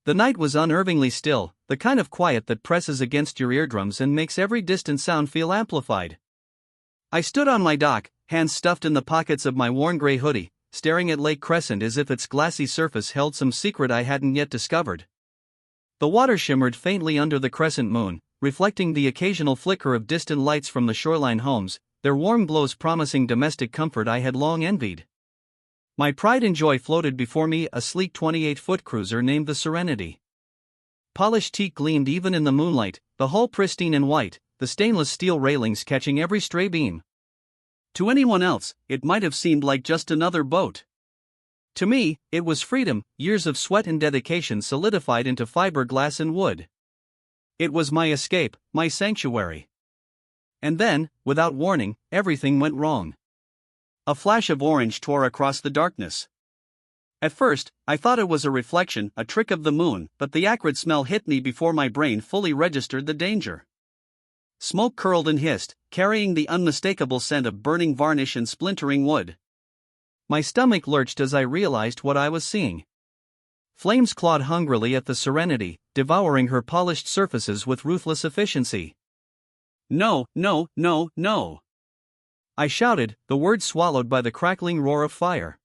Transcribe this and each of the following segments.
The night was unnervingly still, the kind of quiet that presses against your eardrums and makes every distant sound feel amplified. I stood on my dock, hands stuffed in the pockets of my worn gray hoodie, staring at Lake Crescent as if its glassy surface held some secret I hadn't yet discovered. The water shimmered faintly under the crescent moon, reflecting the occasional flicker of distant lights from the shoreline homes, their warm glows promising domestic comfort I had long envied. My pride and joy floated before me, a sleek 28-foot cruiser named the Serenity. Polished teak gleamed even in the moonlight, the hull pristine and white, the stainless steel railings catching every stray beam. To anyone else, it might have seemed like just another boat. To me, it was freedom, years of sweat and dedication solidified into fiberglass and wood. It was my escape, my sanctuary. And then, without warning, everything went wrong. A flash of orange tore across the darkness. At first, I thought it was a reflection, a trick of the moon, but the acrid smell hit me before my brain fully registered the danger. Smoke curled and hissed, carrying the unmistakable scent of burning varnish and splintering wood. My stomach lurched as I realized what I was seeing. Flames clawed hungrily at the Serenity, devouring her polished surfaces with ruthless efficiency. No, no, no, no! I shouted, the words swallowed by the crackling roar of fire.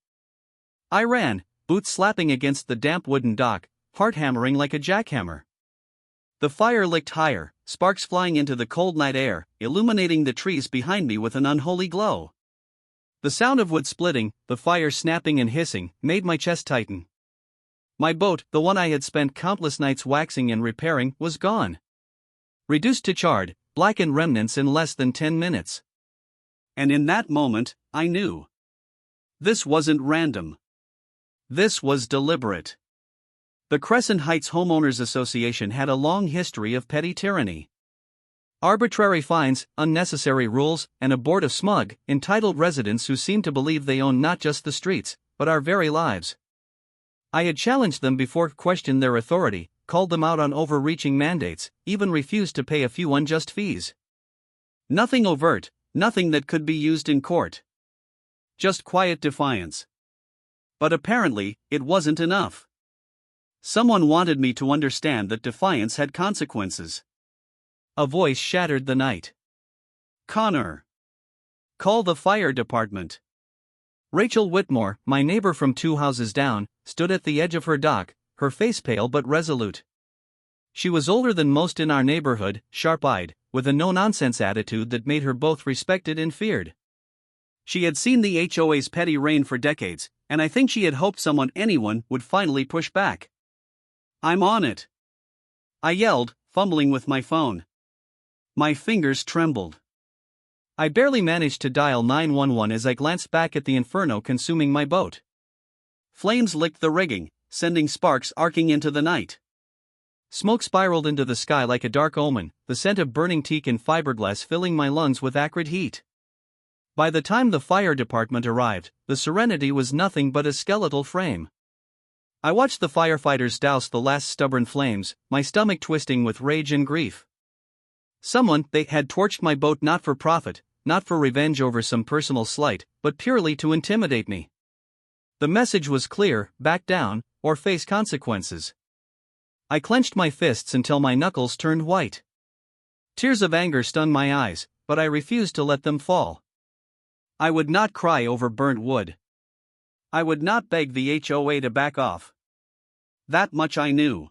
I ran, boots slapping against the damp wooden dock, heart hammering like a jackhammer. The fire licked higher, sparks flying into the cold night air, illuminating the trees behind me with an unholy glow. The sound of wood splitting, the fire snapping and hissing, made my chest tighten. My boat, the one I had spent countless nights waxing and repairing, was gone. Reduced to charred, blackened remnants in less than 10 minutes. And in that moment, I knew. This wasn't random. This was deliberate. The Crescent Heights Homeowners Association had a long history of petty tyranny. Arbitrary fines, unnecessary rules, and a board of smug, entitled residents who seem to believe they own not just the streets, but our very lives. I had challenged them before, questioned their authority, called them out on overreaching mandates, even refused to pay a few unjust fees. Nothing overt, nothing that could be used in court. Just quiet defiance. But apparently, it wasn't enough. Someone wanted me to understand that defiance had consequences. A voice shattered the night. Connor. Call the fire department. Rachel Whitmore, my neighbor from 2 houses down, stood at the edge of her dock, her face pale but resolute. She was older than most in our neighborhood, sharp-eyed, with a no-nonsense attitude that made her both respected and feared. She had seen the HOA's petty reign for decades, and I think she had hoped anyone would finally push back. I'm on it! I yelled, fumbling with my phone. My fingers trembled. I barely managed to dial 911 as I glanced back at the inferno consuming my boat. Flames licked the rigging, sending sparks arcing into the night. Smoke spiraled into the sky like a dark omen, the scent of burning teak and fiberglass filling my lungs with acrid heat. By the time the fire department arrived, the Serenity was nothing but a skeletal frame. I watched the firefighters douse the last stubborn flames, my stomach twisting with rage and grief. They had torched my boat not for profit, not for revenge over some personal slight, but purely to intimidate me. The message was clear: back down, or face consequences. I clenched my fists until my knuckles turned white. Tears of anger stung my eyes, but I refused to let them fall. I would not cry over burnt wood. I would not beg the HOA to back off. That much I knew.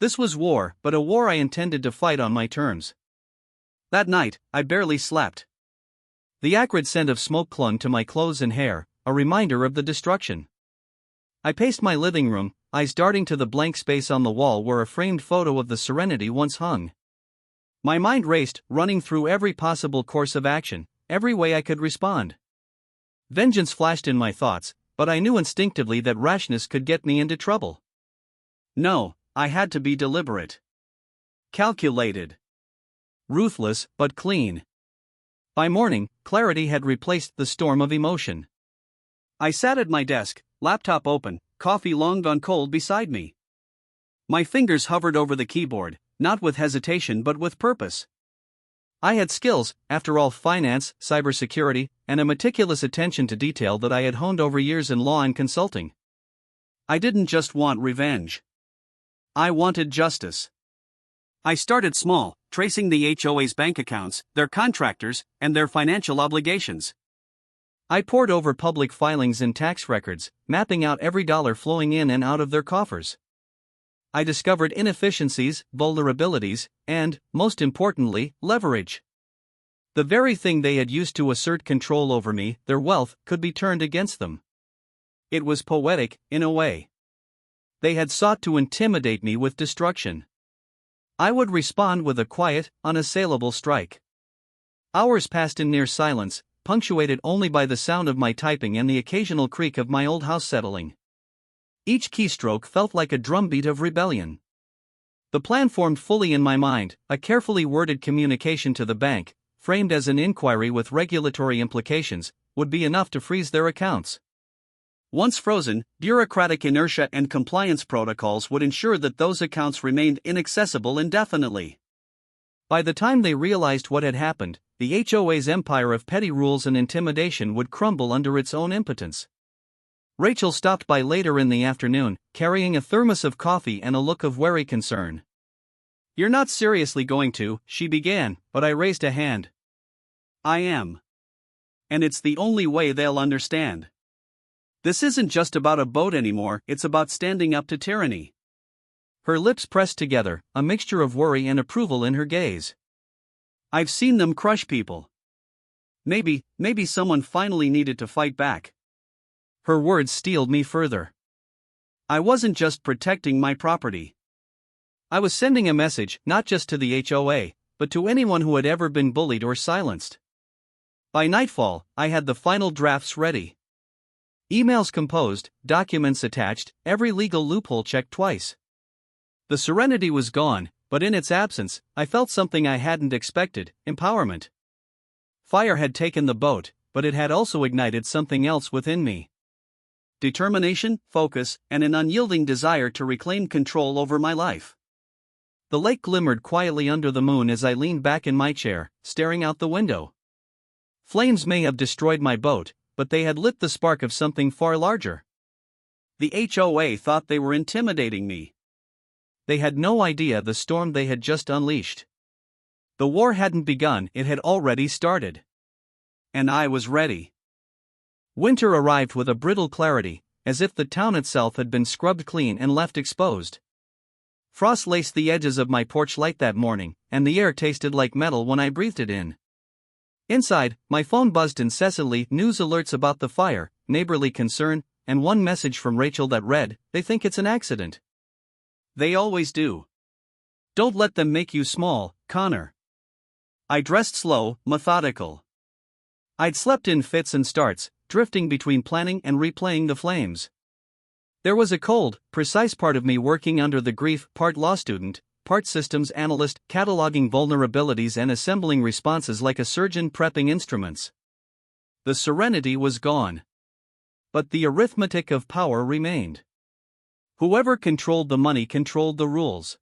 This was war, but a war I intended to fight on my terms. That night, I barely slept. The acrid scent of smoke clung to my clothes and hair, a reminder of the destruction. I paced my living room, eyes darting to the blank space on the wall where a framed photo of the Serenity once hung. My mind raced, running through every possible course of action, every way I could respond. Vengeance flashed in my thoughts, but I knew instinctively that rashness could get me into trouble. No, I had to be deliberate. Calculated. Ruthless, but clean. By morning, clarity had replaced the storm of emotion. I sat at my desk, laptop open, coffee long gone cold beside me. My fingers hovered over the keyboard, not with hesitation but with purpose. I had skills, after all: finance, cybersecurity, and a meticulous attention to detail that I had honed over years in law and consulting. I didn't just want revenge. I wanted justice. I started small, tracing the HOA's bank accounts, their contractors, and their financial obligations. I pored over public filings and tax records, mapping out every dollar flowing in and out of their coffers. I discovered inefficiencies, vulnerabilities, and, most importantly, leverage. The very thing they had used to assert control over me, their wealth, could be turned against them. It was poetic, in a way. They had sought to intimidate me with destruction. I would respond with a quiet, unassailable strike. Hours passed in near silence, punctuated only by the sound of my typing and the occasional creak of my old house settling. Each keystroke felt like a drumbeat of rebellion. The plan formed fully in my mind, a carefully worded communication to the bank, framed as an inquiry with regulatory implications, would be enough to freeze their accounts. Once frozen, bureaucratic inertia and compliance protocols would ensure that those accounts remained inaccessible indefinitely. By the time they realized what had happened, the HOA's empire of petty rules and intimidation would crumble under its own impotence. Rachel stopped by later in the afternoon, carrying a thermos of coffee and a look of wary concern. "You're not seriously going to," she began, but I raised a hand. "I am. And it's the only way they'll understand. This isn't just about a boat anymore, it's about standing up to tyranny." Her lips pressed together, a mixture of worry and approval in her gaze. "I've seen them crush people. Maybe someone finally needed to fight back." Her words steeled me further. I wasn't just protecting my property. I was sending a message, not just to the HOA, but to anyone who had ever been bullied or silenced. By nightfall, I had the final drafts ready. Emails composed, documents attached, every legal loophole checked twice. The serenity was gone, but in its absence, I felt something I hadn't expected: empowerment. Fire had taken the boat, but it had also ignited something else within me. Determination, focus, and an unyielding desire to reclaim control over my life. The lake glimmered quietly under the moon as I leaned back in my chair, staring out the window. Flames may have destroyed my boat, but they had lit the spark of something far larger. The HOA thought they were intimidating me. They had no idea the storm they had just unleashed. The war hadn't begun, it had already started. And I was ready. Winter arrived with a brittle clarity, as if the town itself had been scrubbed clean and left exposed. Frost laced the edges of my porch light that morning, and the air tasted like metal when I breathed it in. Inside, my phone buzzed incessantly, news alerts about the fire, neighborly concern, and one message from Rachel that read, "They think it's an accident." They always do. Don't let them make you small, Connor. I dressed slow, methodical. I'd slept in fits and starts, drifting between planning and replaying the flames. There was a cold, precise part of me working under the grief, part law student, part systems analyst, cataloging vulnerabilities and assembling responses like a surgeon prepping instruments. The serenity was gone. But the arithmetic of power remained. Whoever controlled the money controlled the rules.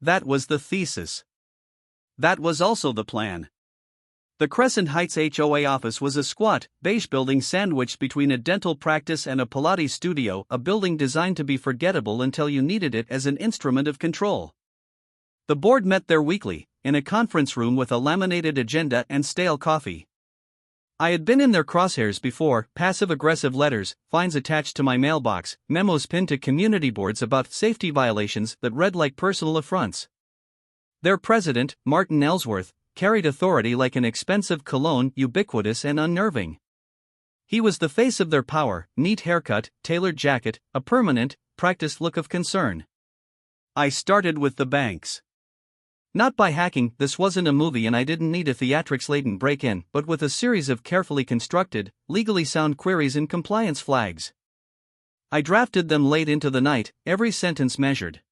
That was the thesis. That was also the plan. The Crescent Heights HOA office was a squat, beige building sandwiched between a dental practice and a Pilates studio, a building designed to be forgettable until you needed it as an instrument of control. The board met there weekly, in a conference room with a laminated agenda and stale coffee. I had been in their crosshairs before: passive-aggressive letters, fines attached to my mailbox, memos pinned to community boards about safety violations that read like personal affronts. Their president, Martin Ellsworth, carried authority like an expensive cologne, ubiquitous and unnerving. He was the face of their power: neat haircut, tailored jacket, a permanent, practiced look of concern. I started with the banks. Not by hacking, this wasn't a movie and I didn't need a theatrics-laden break-in, but with a series of carefully constructed, legally sound queries and compliance flags. I drafted them late into the night, every sentence measured.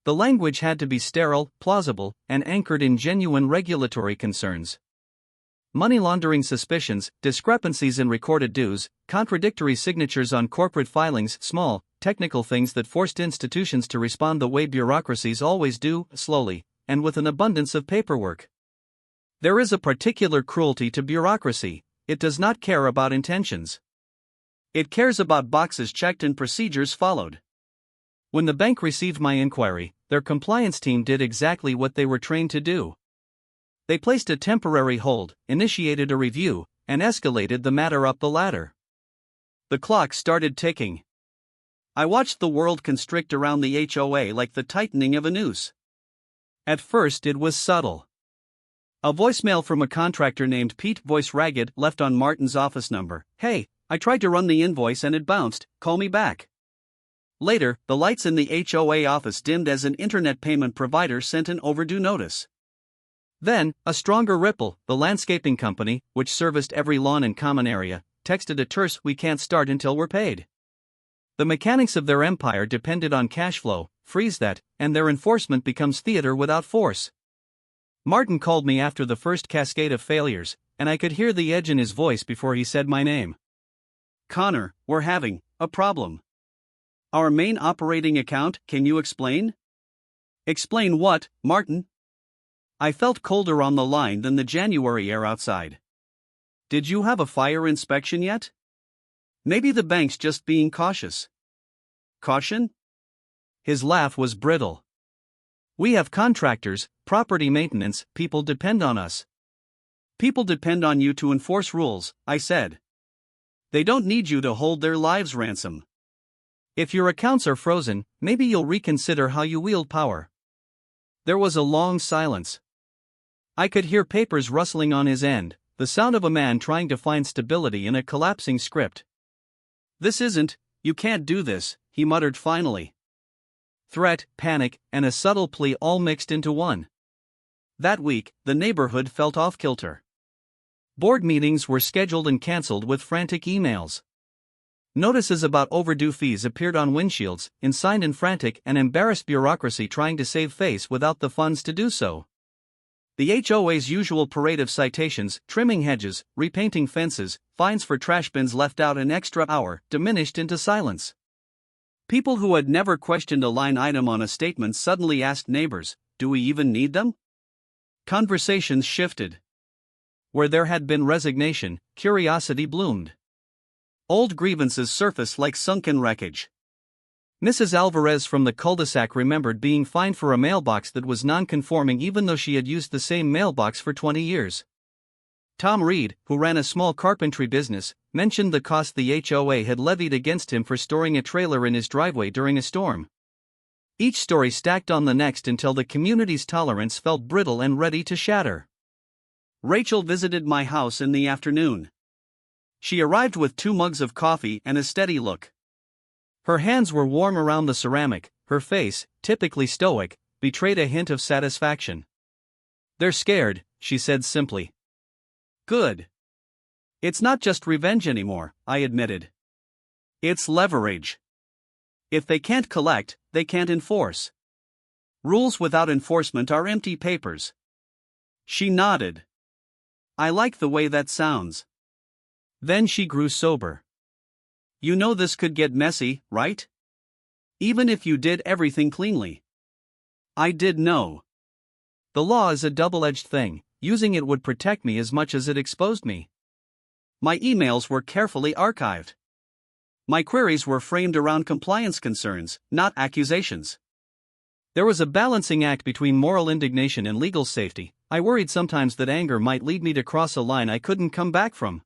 The language had to be sterile, plausible, and anchored in genuine regulatory concerns. Money laundering suspicions, discrepancies in recorded dues, contradictory signatures on corporate filings, small, technical things that forced institutions to respond the way bureaucracies always do, slowly, and with an abundance of paperwork. There is a particular cruelty to bureaucracy: it does not care about intentions. It cares about boxes checked and procedures followed. When the bank received my inquiry, their compliance team did exactly what they were trained to do. They placed a temporary hold, initiated a review, and escalated the matter up the ladder. The clock started ticking. I watched the world constrict around the HOA like the tightening of a noose. At first it was subtle. A voicemail from a contractor named Pete Voice Ragged left on Martin's office number. "Hey, I tried to run the invoice and it bounced, call me back." Later, the lights in the HOA office dimmed as an internet payment provider sent an overdue notice. Then, a stronger ripple, the landscaping company, which serviced every lawn and common area, texted a terse, "We can't start until we're paid." The mechanics of their empire depended on cash flow, freeze that, and their enforcement becomes theater without force. Martin called me after the first cascade of failures, and I could hear the edge in his voice before he said my name. "Connor, we're having a problem. Our main operating account, can you explain?" "Explain what, Martin?" I felt colder on the line than the January air outside. "Did you have a fire inspection yet? Maybe the bank's just being cautious." "Caution?" His laugh was brittle. "We have contractors, property maintenance, people depend on us." "People depend on you to enforce rules," I said. "They don't need you to hold their lives ransom. If your accounts are frozen, maybe you'll reconsider how you wield power." There was a long silence. I could hear papers rustling on his end, the sound of a man trying to find stability in a collapsing script. You can't do this," he muttered finally. Threat, panic, and a subtle plea all mixed into one. That week, the neighborhood felt off-kilter. Board meetings were scheduled and cancelled with frantic emails. Notices about overdue fees appeared on windshields, in signed and frantic and embarrassed bureaucracy trying to save face without the funds to do so. The HOA's usual parade of citations, trimming hedges, repainting fences, fines for trash bins left out an extra hour, diminished into silence. People who had never questioned a line item on a statement suddenly asked neighbors, "Do we even need them?" Conversations shifted. Where there had been resignation, curiosity bloomed. Old grievances surfaced like sunken wreckage. Mrs. Alvarez from the cul-de-sac remembered being fined for a mailbox that was non-conforming even though she had used the same mailbox for 20 years. Tom Reed, who ran a small carpentry business, mentioned the cost the HOA had levied against him for storing a trailer in his driveway during a storm. Each story stacked on the next until the community's tolerance felt brittle and ready to shatter. Rachel visited my house in the afternoon. She arrived with 2 mugs of coffee and a steady look. Her hands were warm around the ceramic, her face, typically stoic, betrayed a hint of satisfaction. "They're scared," she said simply. "Good. It's not just revenge anymore," I admitted. "It's leverage. If they can't collect, they can't enforce. Rules without enforcement are empty papers." She nodded. "I like the way that sounds." Then she grew sober. "You know this could get messy, right? Even if you did everything cleanly." I did know. The law is a double-edged thing, using it would protect me as much as it exposed me. My emails were carefully archived. My queries were framed around compliance concerns, not accusations. There was a balancing act between moral indignation and legal safety. I worried sometimes that anger might lead me to cross a line I couldn't come back from.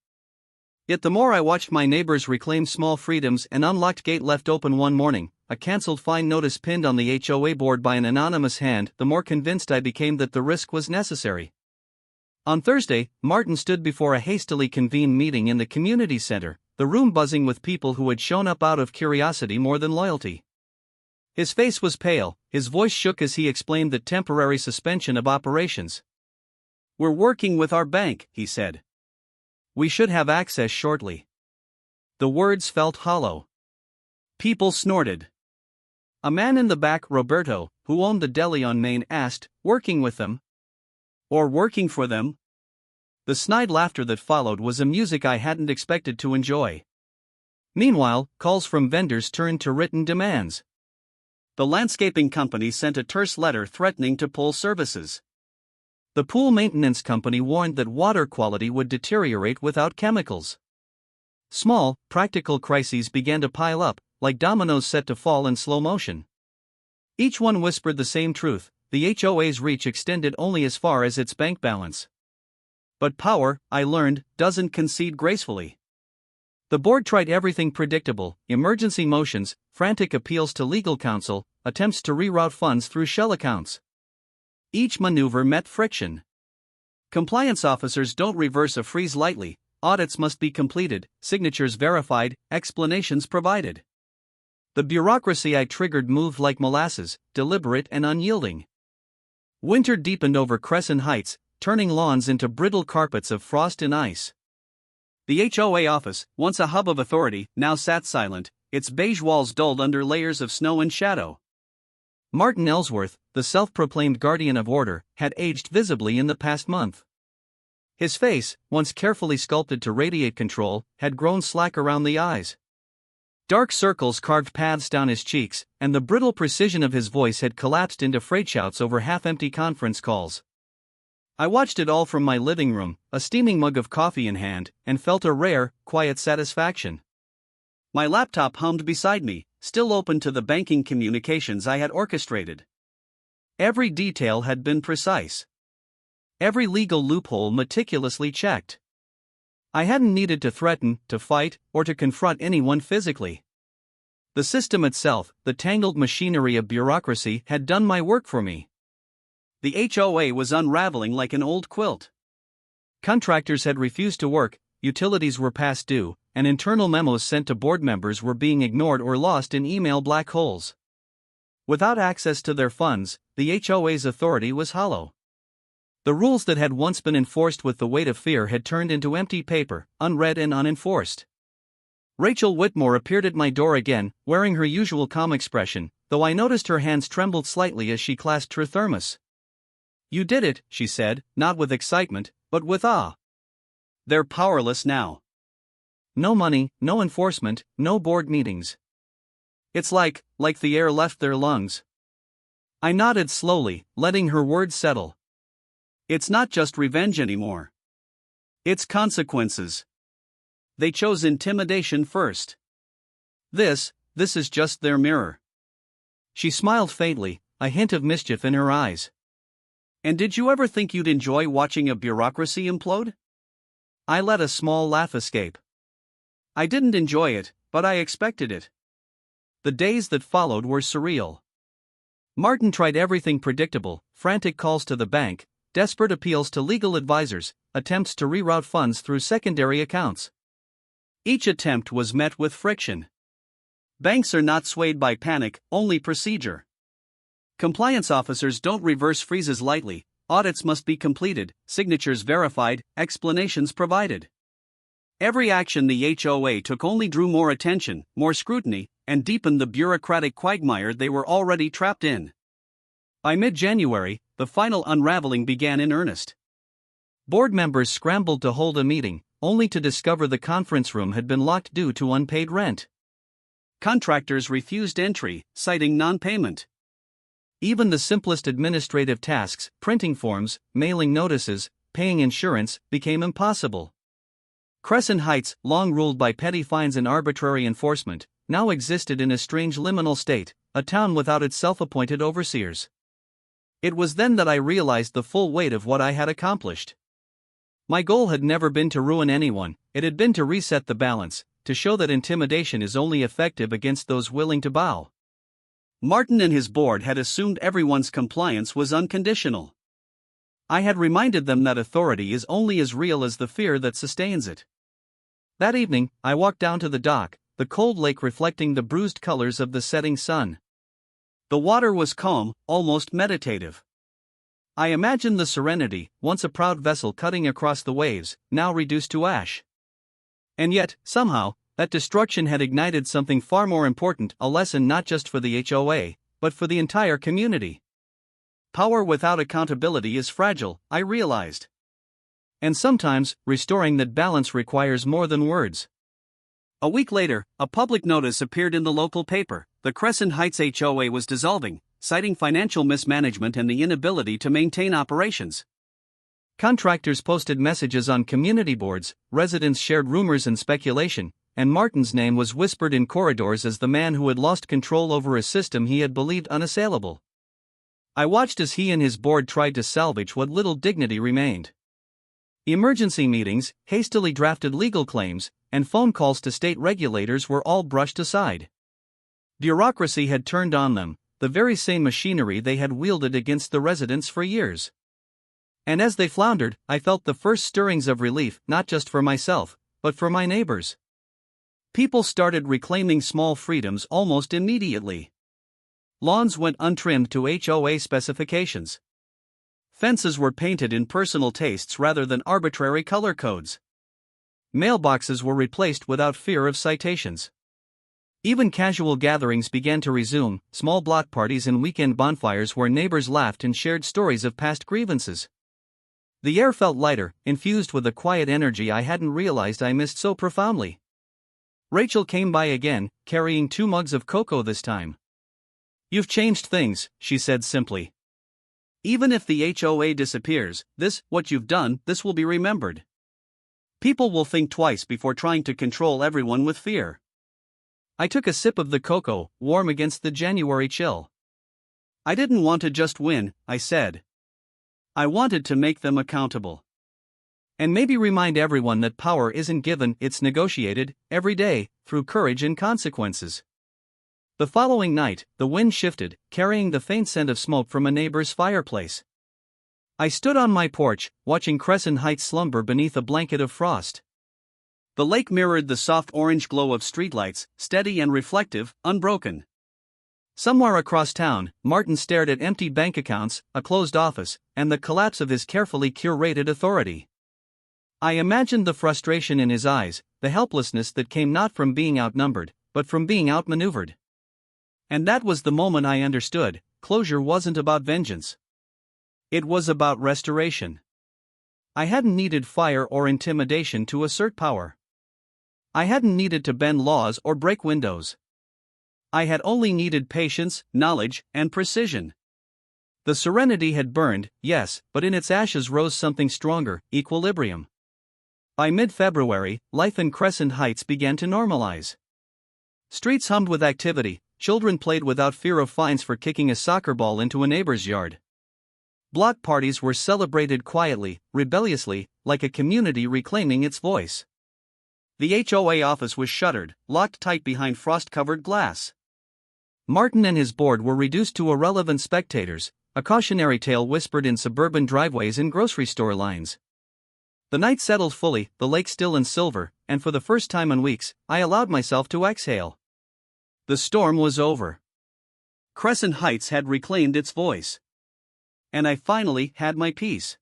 Yet the more I watched my neighbors reclaim small freedoms, an unlocked gate left open one morning, a cancelled fine notice pinned on the HOA board by an anonymous hand, the more convinced I became that the risk was necessary. On Thursday, Martin stood before a hastily convened meeting in the community center, the room buzzing with people who had shown up out of curiosity more than loyalty. His face was pale, his voice shook as he explained the temporary suspension of operations. "We're working with our bank," he said. "We should have access shortly." The words felt hollow. People snorted. A man in the back, Roberto, who owned the deli on Main, asked, "Working with them? Or working for them?" The snide laughter that followed was a music I hadn't expected to enjoy. Meanwhile, calls from vendors turned to written demands. The landscaping company sent a terse letter threatening to pull services. The pool maintenance company warned that water quality would deteriorate without chemicals. Small, practical crises began to pile up, like dominoes set to fall in slow motion. Each one whispered the same truth: the HOA's reach extended only as far as its bank balance. But power, I learned, doesn't concede gracefully. The board tried everything predictable: emergency motions, frantic appeals to legal counsel, attempts to reroute funds through shell accounts. Each maneuver met friction. Compliance officers don't reverse a freeze lightly: audits must be completed, signatures verified, explanations provided. The bureaucracy I triggered moved like molasses, deliberate and unyielding. Winter deepened over Crescent Heights, turning lawns into brittle carpets of frost and ice. The HOA office, once a hub of authority, now sat silent, its beige walls dulled under layers of snow and shadow. Martin Ellsworth, the self-proclaimed guardian of order, had aged visibly in the past month. His face, once carefully sculpted to radiate control, had grown slack around the eyes. Dark circles carved paths down his cheeks, and the brittle precision of his voice had collapsed into freight shouts over half-empty conference calls. I watched it all from my living room, a steaming mug of coffee in hand, and felt a rare, quiet satisfaction. My laptop hummed beside me, still open to the banking communications I had orchestrated. Every detail had been precise. Every legal loophole meticulously checked. I hadn't needed to threaten, to fight, or to confront anyone physically. The system itself, the tangled machinery of bureaucracy, had done my work for me. The HOA was unraveling like an old quilt. Contractors had refused to work, utilities were past due, and internal memos sent to board members were being ignored or lost in email black holes. Without access to their funds, the HOA's authority was hollow. The rules that had once been enforced with the weight of fear had turned into empty paper, unread and unenforced. Rachel Whitmore appeared at my door again, wearing her usual calm expression, though I noticed her hands trembled slightly as she clasped her thermos. "You did it," she said, not with excitement, but with awe. "They're powerless now. No money, no enforcement, no board meetings. It's like the air left their lungs." I nodded slowly, letting her words settle. It's not just revenge anymore. It's consequences. They chose intimidation first. This is just their mirror. She smiled faintly, a hint of mischief in her eyes. "And did you ever think you'd enjoy watching a bureaucracy implode?" I let a small laugh escape. I didn't enjoy it, but I expected it. The days that followed were surreal. Martin tried everything predictable: frantic calls to the bank, desperate appeals to legal advisors, attempts to reroute funds through secondary accounts. Each attempt was met with friction. Banks are not swayed by panic, only procedure. Compliance officers don't reverse freezes lightly: audits must be completed, signatures verified, explanations provided. Every action the HOA took only drew more attention, more scrutiny, and deepened the bureaucratic quagmire they were already trapped in. By mid-January, the final unraveling began in earnest. Board members scrambled to hold a meeting, only to discover the conference room had been locked due to unpaid rent. Contractors refused entry, citing non-payment. Even the simplest administrative tasks, printing forms, mailing notices, paying insurance, became impossible. Crescent Heights, long ruled by petty fines and arbitrary enforcement, now existed in a strange liminal state, a town without its self-appointed overseers. It was then that I realized the full weight of what I had accomplished. My goal had never been to ruin anyone, it had been to reset the balance, to show that intimidation is only effective against those willing to bow. Martin and his board had assumed everyone's compliance was unconditional. I had reminded them that authority is only as real as the fear that sustains it. That evening, I walked down to the dock, the cold lake reflecting the bruised colors of the setting sun. The water was calm, almost meditative. I imagined the Serenity, once a proud vessel cutting across the waves, now reduced to ash. And yet, somehow, that destruction had ignited something far more important, a lesson not just for the HOA, but for the entire community. Power without accountability is fragile, I realized. And sometimes, restoring that balance requires more than words. A week later, a public notice appeared in the local paper: the Crescent Heights HOA was dissolving, citing financial mismanagement and the inability to maintain operations. Contractors posted messages on community boards, residents shared rumors and speculation, and Martin's name was whispered in corridors as the man who had lost control over a system he had believed unassailable. I watched as he and his board tried to salvage what little dignity remained. Emergency meetings, hastily drafted legal claims, and phone calls to state regulators were all brushed aside. Bureaucracy had turned on them, the very same machinery they had wielded against the residents for years. And as they floundered, I felt the first stirrings of relief, not just for myself, but for my neighbors. People started reclaiming small freedoms almost immediately. Lawns went untrimmed to HOA specifications. Fences were painted in personal tastes rather than arbitrary color codes. Mailboxes were replaced without fear of citations. Even casual gatherings began to resume, small block parties and weekend bonfires where neighbors laughed and shared stories of past grievances. The air felt lighter, infused with a quiet energy I hadn't realized I missed so profoundly. Rachel came by again, carrying 2 mugs of cocoa this time. "You've changed things," she said simply. "Even if the HOA disappears, what you've done, this will be remembered. People will think twice before trying to control everyone with fear." I took a sip of the cocoa, warm against the January chill. "I didn't want to just win," I said. "I wanted to make them accountable. And maybe remind everyone that power isn't given, it's negotiated, every day, through courage and consequences." The following night, the wind shifted, carrying the faint scent of smoke from a neighbor's fireplace. I stood on my porch, watching Crescent Heights slumber beneath a blanket of frost. The lake mirrored the soft orange glow of streetlights, steady and reflective, unbroken. Somewhere across town, Martin stared at empty bank accounts, a closed office, and the collapse of his carefully curated authority. I imagined the frustration in his eyes, the helplessness that came not from being outnumbered, but from being outmaneuvered. And that was the moment I understood, closure wasn't about vengeance. It was about restoration. I hadn't needed fire or intimidation to assert power. I hadn't needed to bend laws or break windows. I had only needed patience, knowledge, and precision. The serenity had burned, yes, but in its ashes rose something stronger, equilibrium. By mid-February, life in Crescent Heights began to normalize. Streets hummed with activity, children played without fear of fines for kicking a soccer ball into a neighbor's yard. Block parties were celebrated quietly, rebelliously, like a community reclaiming its voice. The HOA office was shuttered, locked tight behind frost-covered glass. Martin and his board were reduced to irrelevant spectators, a cautionary tale whispered in suburban driveways and grocery store lines. The night settled fully, the lake still and silver, and for the first time in weeks, I allowed myself to exhale. The storm was over. Crescent Heights had reclaimed its voice. And I finally had my peace.